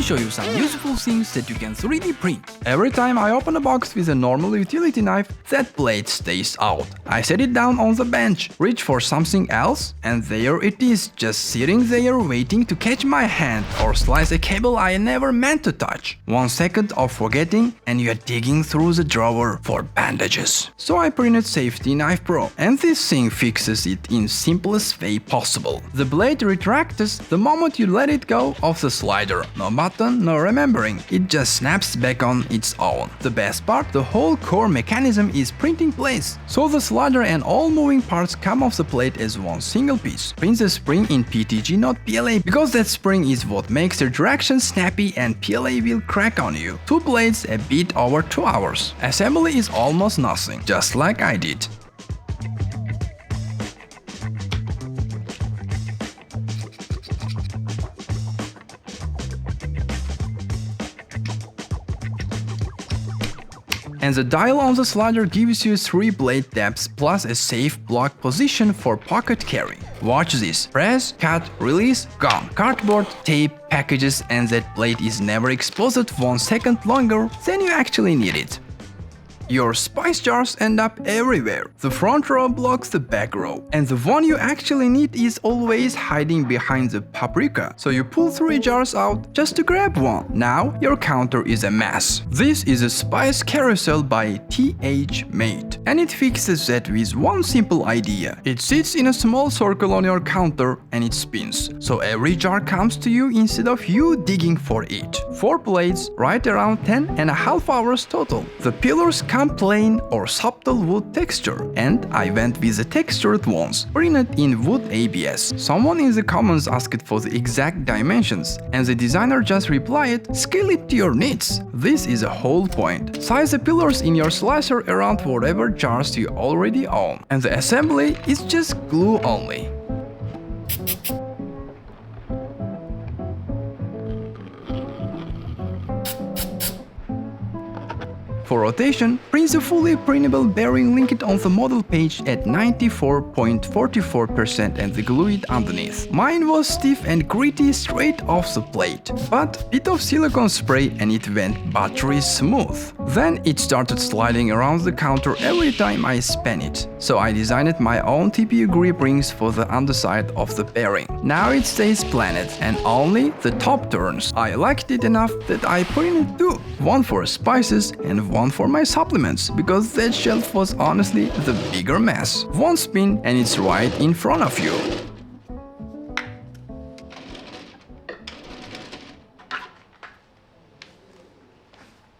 show you some useful things that you can 3D print. Every time I open a box with a normal utility knife, that blade stays out. I set it down on the bench, reach for something else, and there it is, just sitting there waiting to catch my hand or slice a cable I never meant to touch. 1 second of forgetting and you're digging through the drawer for bandages. So I printed Safety Knife Pro, and this thing fixes it in simplest way possible. The blade retracts the moment you let it go of the slider. No button, no remembering, it just snaps back on its own. The best part, the whole core mechanism is print in place. So the slider and all moving parts come off the plate as one single piece. Print the spring in PTG, not PLA, because that spring is what makes the traction snappy and PLA will crack on you. 2 blades, a bit over 2 hours. Assembly is almost nothing, just like I did. And the dial on the slider gives you 3 blade depths plus a safe block position for pocket carry. Watch this. Press, cut, release, gone. Cardboard, tape, packages, and that blade is never exposed 1 second longer than you actually need it. Your spice jars end up everywhere. The front row blocks the back row, and the one you actually need is always hiding behind the paprika, so you pull 3 jars out just to grab one. Now your counter is a mess. This is a spice carousel by TH Mate, and it fixes that with one simple idea. It sits in a small circle on your counter and it spins, so every jar comes to you instead of you digging for it. 4 blades, right around 10.5 hours total. The pillars come plain or subtle wood texture, and I went with the textured ones, printed in wood ABS. Someone in the comments asked for the exact dimensions, and the designer just replied, scale it to your needs. This is a whole point. Size the pillars in your slicer around whatever jars you already own, and the assembly is just glue only. For rotation, print the fully printable bearing linked on the model page at 94.44% and glue it underneath. Mine was stiff and gritty straight off the plate, but bit of silicone spray and it went buttery smooth. Then it started sliding around the counter every time I span it, so I designed my own TPU grip rings for the underside of the bearing. Now it stays planted and only the top turns. I liked it enough that I printed 2, one for spices and one for my supplements, because that shelf was honestly the bigger mess. 1 spin and it's right in front of you.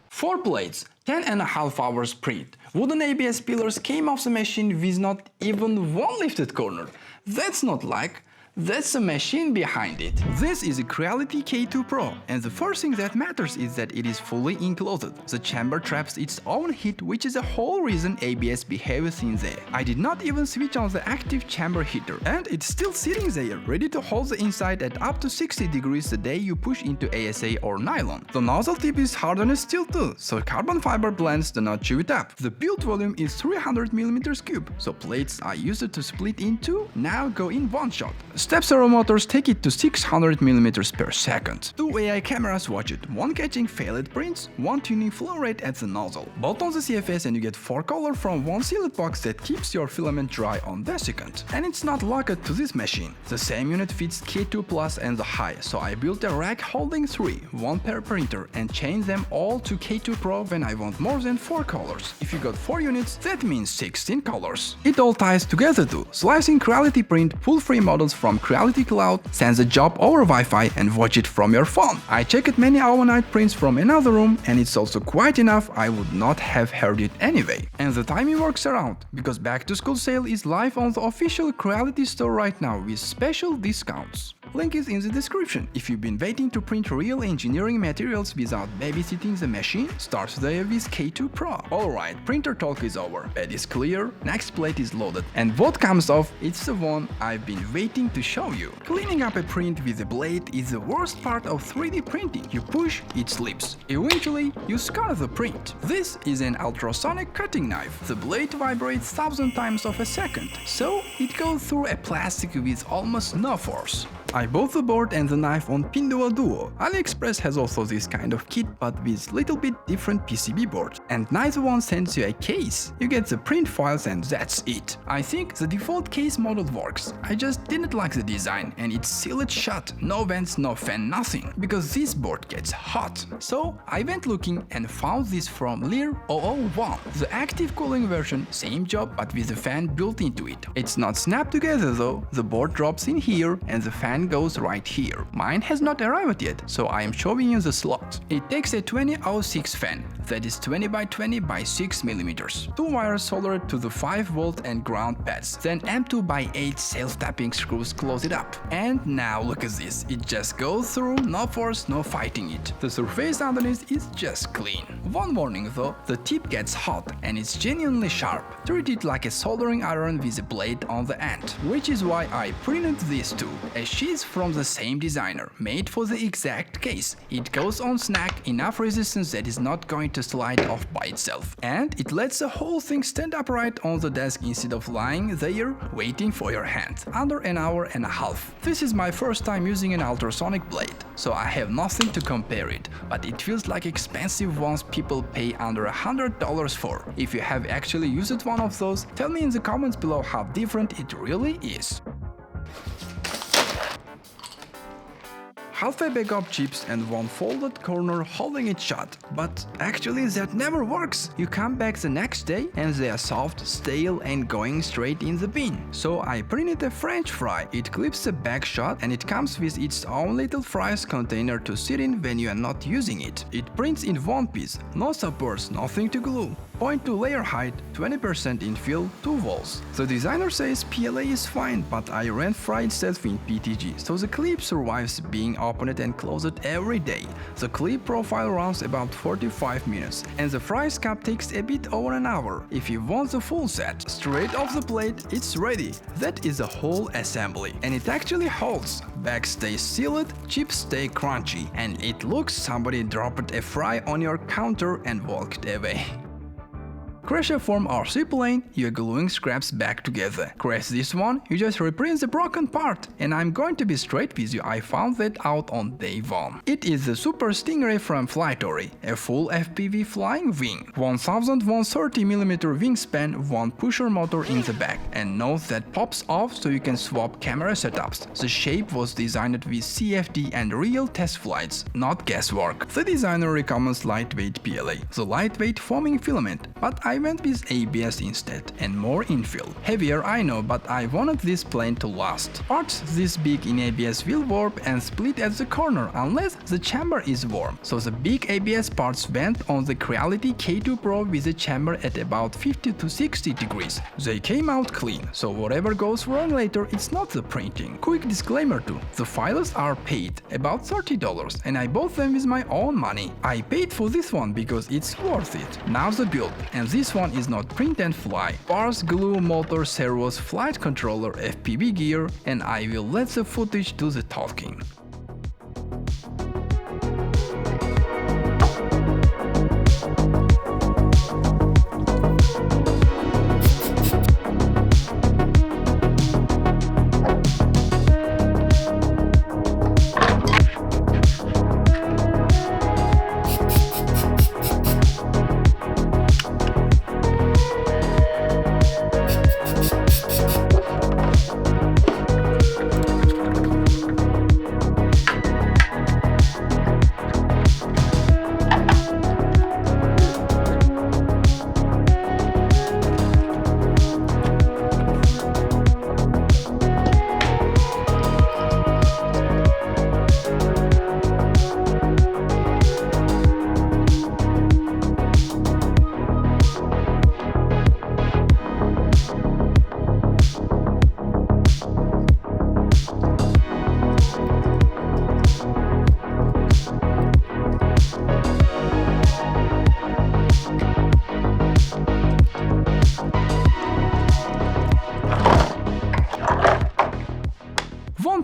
Four blades, 10.5 hours print. Wooden ABS pillars came off the machine with not even one lifted corner. That's not like. That's the machine behind it. This is a Creality K2 Pro, and the first thing that matters is that it is fully enclosed. The chamber traps its own heat, which is the whole reason ABS behaves in there. I did not even switch on the active chamber heater, and it's still sitting there, ready to hold the inside at up to 60 degrees the day you push into ASA or nylon. The nozzle tip is hardened steel too, so carbon fiber blends do not chew it up. The build volume is 300 mm cube, so plates I used to split in 2 now go in one shot. Step servo motors take it to 600 mm per second. 2 AI cameras watch it, one catching failed prints, one tuning flow rate at the nozzle. Bolt on the CFS and you get 4 color from one sealed box that keeps your filament dry on desiccant. And it's not locked to this machine. The same unit fits K2 Plus and the High, so I built a rack holding 3, one per printer, and chained them all to K2 Pro when I want more than 4 colors. If you got 4 units, that means 16 colors. It all ties together too. Slicing Creality print, pull free models from Creality Cloud, sends a job over Wi-Fi and watch it from your phone. I checked many overnight prints from another room, and it's also quite enough I would not have heard it anyway. And the timing works around, because back to school sale is live on the official Creality store right now with special discounts. Link is in the description. If you've been waiting to print real engineering materials without babysitting the machine, start there with K2 Pro. Alright, printer talk is over, bed is clear, next plate is loaded, and what comes off, it's the one I've been waiting to show you. Cleaning up a print with a blade is the worst part of 3D printing. You push, it slips. Eventually, you scar the print. This is an ultrasonic cutting knife. The blade vibrates 1000 times of a second, so it goes through a plastic with almost no force. I bought the board and the knife on Pinduoduo. AliExpress has also this kind of kit but with little bit different PCB board. And neither one sends you a case. You get the print files and that's it. I think the default case model works. I just didn't like the design and it's sealed shut. No vents, no fan, nothing. Because this board gets hot. So I went looking and found this from Lear 001. The active cooling version, same job but with a fan built into it. It's not snapped together though. The board drops in here and the fan goes right here. Mine has not arrived yet, so I am showing you the slot. It takes a 2006 fan, that is 20 by 20 by 6 mm. Two wires soldered to the 5-volt and ground pads. Then M2 by 8 self-tapping screws close it up. And now look at this, it just goes through, no force, no fighting it. The surface underneath is just clean. One warning though, the tip gets hot and it's genuinely sharp. Treat it like a soldering iron with a blade on the end. Which is why I printed these two. A sheath from the same designer, made for the exact case. It goes on snag, enough resistance that is not going to slide off by itself. And it lets the whole thing stand upright on the desk instead of lying there waiting for your hand. Under an hour and a half. This is my first time using an ultrasonic blade, so I have nothing to compare it, but it feels like expensive ones people pay under $100 for. If you have actually used one of those, tell me in the comments below how different it really is. Half a bag of chips and one folded corner holding it shut. But actually that never works. You come back the next day and they are soft, stale and going straight in the bin. So I printed a French fry. It clips the bag shut and it comes with its own little fries container to sit in when you are not using it. It prints in one piece, no supports, nothing to glue. 0.2 layer height, 20% infill, 2 walls. The designer says PLA is fine, but I ran fry itself in PTG, so the clip survives being opened and closed every day. The clip profile runs about 45 minutes, and the fries cup takes a bit over an hour. If you want the full set, straight off the plate, it's ready. That is the whole assembly, and it actually holds. Bag stays sealed, chips stay crunchy, and it looks somebody dropped a fry on your counter and walked away. Crash a form RC plane, you're gluing scraps back together. Crash this one, you just reprint the broken part. And I'm going to be straight with you, I found that out on day 1. It is the Super Stingray from Flightory, a full FPV flying wing. 1130mm wingspan, one pusher motor in the back, and nose that pops off so you can swap camera setups. The shape was designed with CFD and real test flights, not guesswork. The designer recommends lightweight PLA, the lightweight foaming filament, but I went with ABS instead, and more infill. Heavier I know, but I wanted this plane to last. Parts this big in ABS will warp and split at the corner unless the chamber is warm, so the big ABS parts went on the Creality K2 Pro with a chamber at about 50 to 60 degrees. They came out clean, so whatever goes wrong later, it's not the printing. Quick disclaimer too, the files are paid, about $30, and I bought them with my own money. I paid for this one because it's worth it. Now the build, and this one is not print and fly. Bars, glue, motor, servos, flight controller, FPV gear, and I will let the footage do the talking.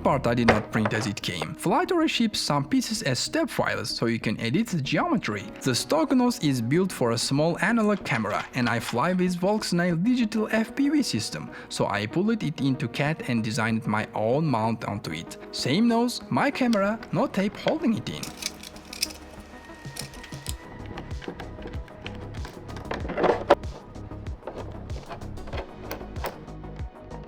part I did not print as it came. Flight-Ori ships some pieces as step files so you can edit the geometry. The stock nose is built for a small analog camera and I fly with Volksnail digital FPV system, so I pulled it into CAD and designed my own mount onto it. Same nose, my camera, no tape holding it in.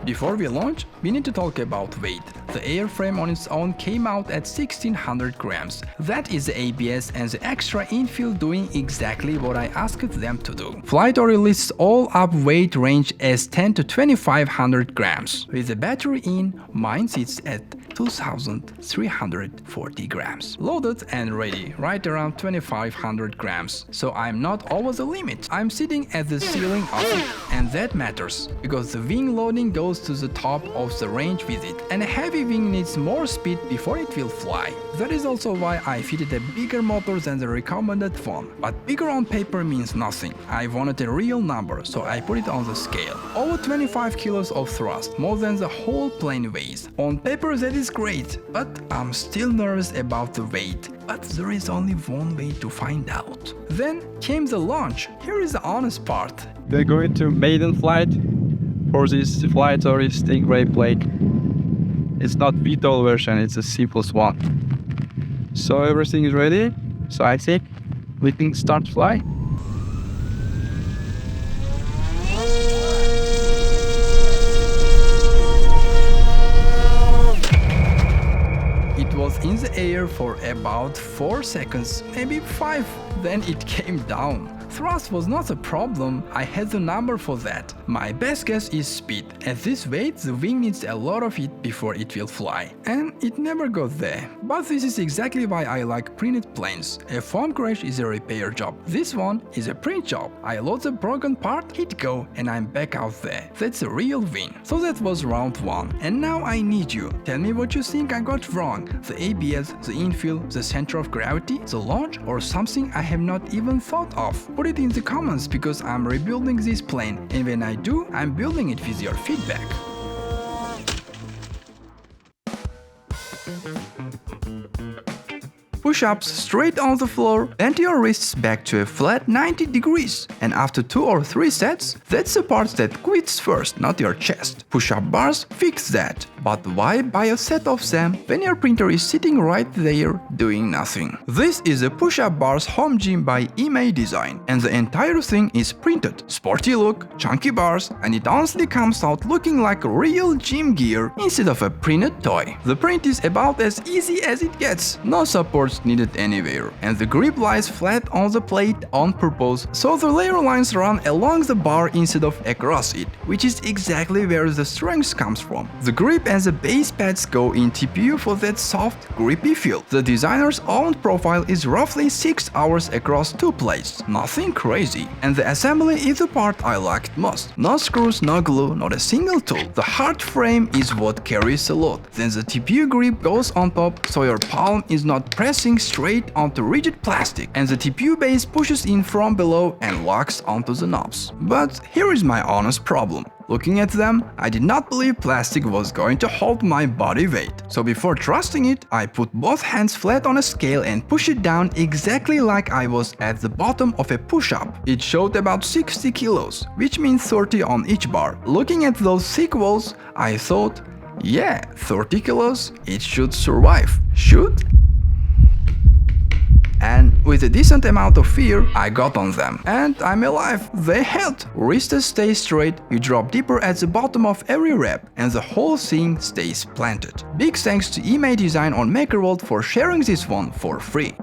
Before we launch, we need to talk about weight. The airframe on its own came out at 1600 grams. That is the ABS and the extra infill doing exactly what I asked them to do. Flight-Ori lists all up weight range as 10 to 2500 grams. With the battery in, mine sits at 2340 grams. Loaded and ready, right around 2500 grams. So I'm not over the limit. I'm sitting at the ceiling of it, and that matters, because the wing loading goes to the top of the range with it, and a heavy wing needs more speed before it will fly. That is also why I fitted a bigger motor than the recommended one. But bigger on paper means nothing. I wanted a real number, so I put it on the scale. Over 25 kilos of thrust, more than the whole plane weighs. On paper that is great, but I'm still nervous about the weight. But there is only one way to find out. Then came the launch. Here is the honest part. We're going to maiden flight for this Flight-Ori Stingray plane. It's not VTOL version, it's the simplest one. So everything is ready. So I think we can start fly. It was in the air for about 4 seconds, maybe 5, then it came down. Thrust was not a problem, I had the number for that. My best guess is speed. At this weight, the wing needs a lot of it before it will fly. And it never got there. But this is exactly why I like printed planes. A foam crash is a repair job. This one is a print job. I load the broken part, hit go, and I'm back out there. That's a real win. So that was round 1. And now I need you. Tell me what you think I got wrong. The ABS, the infill, the center of gravity, the launch, or something I have not even thought of. Put it in the comments, because I'm rebuilding this plane, and when I do, I'm building it with your feedback. Push-ups straight on the floor, bend your wrists back to a flat 90 degrees. And after 2 or 3 sets, that's the part that quits first, not your chest. Push-up bars fix that. But why buy a set of them when your printer is sitting right there doing nothing? This is a push-up bars home gym by Imei Design, and the entire thing is printed. Sporty look, chunky bars, and it honestly comes out looking like real gym gear instead of a printed toy. The print is about as easy as it gets, no supports needed anywhere, and the grip lies flat on the plate on purpose, so the layer lines run along the bar instead of across it, which is exactly where the strength comes from. The grip and the base pads go in TPU for that soft, grippy feel. The designer's own profile is roughly 6 hours across 2 plates, nothing crazy. And the assembly is the part I liked most. No screws, no glue, not a single tool. The hard frame is what carries the load. Then the TPU grip goes on top, so your palm is not pressing straight onto rigid plastic, and the TPU base pushes in from below and locks onto the knobs. But here is my honest problem. Looking at them, I did not believe plastic was going to hold my body weight. So before trusting it, I put both hands flat on a scale and pushed it down exactly like I was at the bottom of a push-up. It showed about 60 kilos, which means 30 on each bar. Looking at those thick walls, I thought, yeah, 30 kilos, it should survive. Should? And with a decent amount of fear, I got on them. And I'm alive. They held. Wrists stay straight, you drop deeper at the bottom of every rep, and the whole thing stays planted. Big thanks to Imei Design on MakerWorld for sharing this one for free.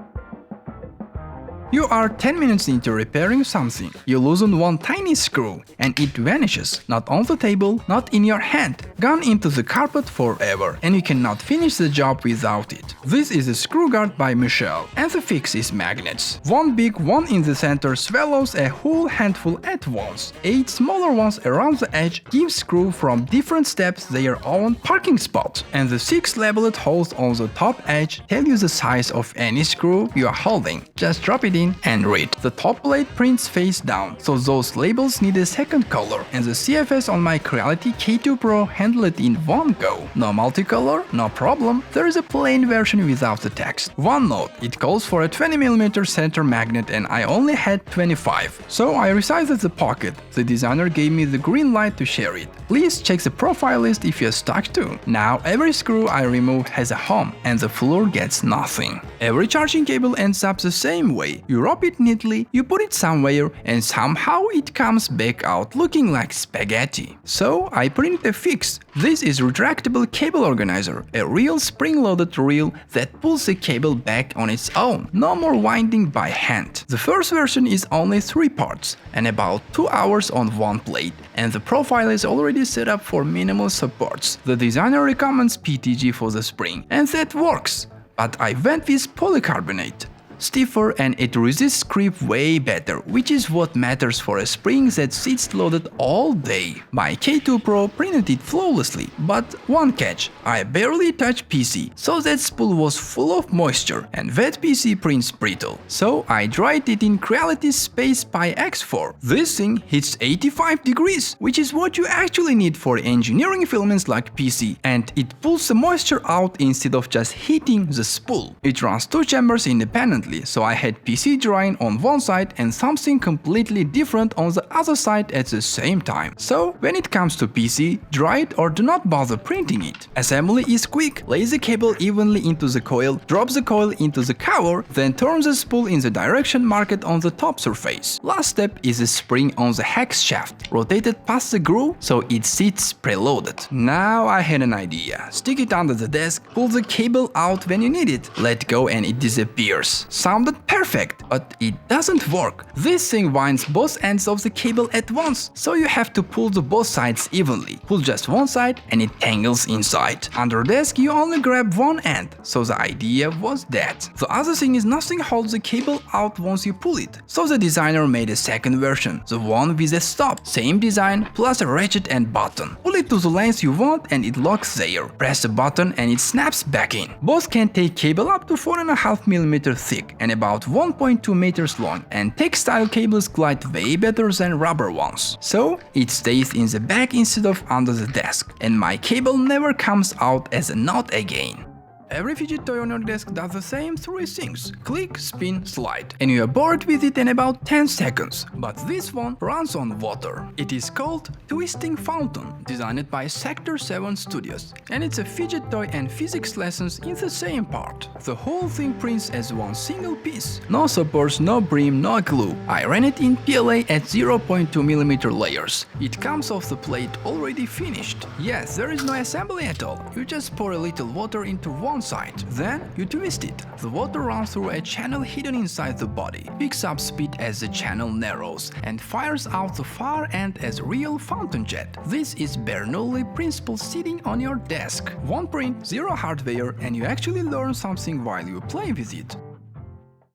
You are 10 minutes into repairing something. You loosen one tiny screw, and it vanishes, not on the table, not in your hand, gone into the carpet forever, and you cannot finish the job without it. This is a ScrewGuard by Michelle, and the fix is magnets. One big one in the center swallows a whole handful at once. 8 smaller ones around the edge give screw from different steps their own parking spot, and the 6 labeled holes on the top edge tell you the size of any screw you are holding. Just drop it in in and read. The top plate prints face down, so those labels need a second color, and the CFS on my Creality K2 Pro handled it in one go. No multicolor? No problem, there is a plain version without the text. One note, it calls for a 20mm center magnet and I only had 25. So I resized the pocket. The designer gave me the green light to share it. Please check the profile list if you're stuck too. Now every screw I remove has a home and the floor gets nothing. Every charging cable ends up the same way. You wrap it neatly, you put it somewhere, and somehow it comes back out looking like spaghetti. So I printed a fix. This is Retractable Cable Organizer, a real spring-loaded reel that pulls the cable back on its own. No more winding by hand. The first version is only 3 parts and about 2 hours on one plate, and the profile is already set up for minimal supports. The designer recommends PTG for the spring, and that works. But I went with polycarbonate. Stiffer and it resists creep way better, which is what matters for a spring that sits loaded all day. My K2 Pro printed it flawlessly, but one catch, I barely touched PC, so that spool was full of moisture and wet PC prints brittle. So I dried it in Creality's Space Pi X4. This thing hits 85 degrees, which is what you actually need for engineering filaments like PC, and it pulls the moisture out instead of just heating the spool. It runs 2 chambers independently, so I had PC drying on one side and something completely different on the other side at the same time. So when it comes to PC, dry it or do not bother printing it. Assembly is quick. Lay the cable evenly into the coil, drop the coil into the cover, then turn the spool in the direction marked on the top surface. Last step is a spring on the hex shaft, rotated past the groove so it sits preloaded. Now I had an idea. Stick it under the desk, pull the cable out when you need it, let go and it disappears. Sounded perfect, but it doesn't work. This thing winds both ends of the cable at once, so you have to pull the both sides evenly. Pull just one side and it tangles inside. Under desk you only grab one end, so the idea was that. The other thing is nothing holds the cable out once you pull it, so the designer made a second version, the one with a stop. Same design plus a ratchet and button. Pull it to the length you want and it locks there. Press the button and it snaps back in. Both can take cable up to 4.5mm thick and about 1.2 meters long, and textile cables glide way better than rubber ones. So it stays in the back instead of under the desk, and my cable never comes out as a knot again. Every fidget toy on your desk does the same 3 things: click, spin, slide, and you are bored with it in about 10 seconds. But this one runs on water. It is called Twisting Fountain, designed by Sector 7 Studios, and it's a fidget toy and physics lessons in the same part. The whole thing prints as one single piece. No supports, no brim, no glue. I ran it in PLA at 0.2mm layers. It comes off the plate already finished. Yes, there is no assembly at all. You just pour a little water into one side. Then you twist it. The water runs through a channel hidden inside the body, picks up speed as the channel narrows, and fires out the far end as real fountain jet. This is Bernoulli principle sitting on your desk. One print, 0 hardware, and you actually learn something while you play with it.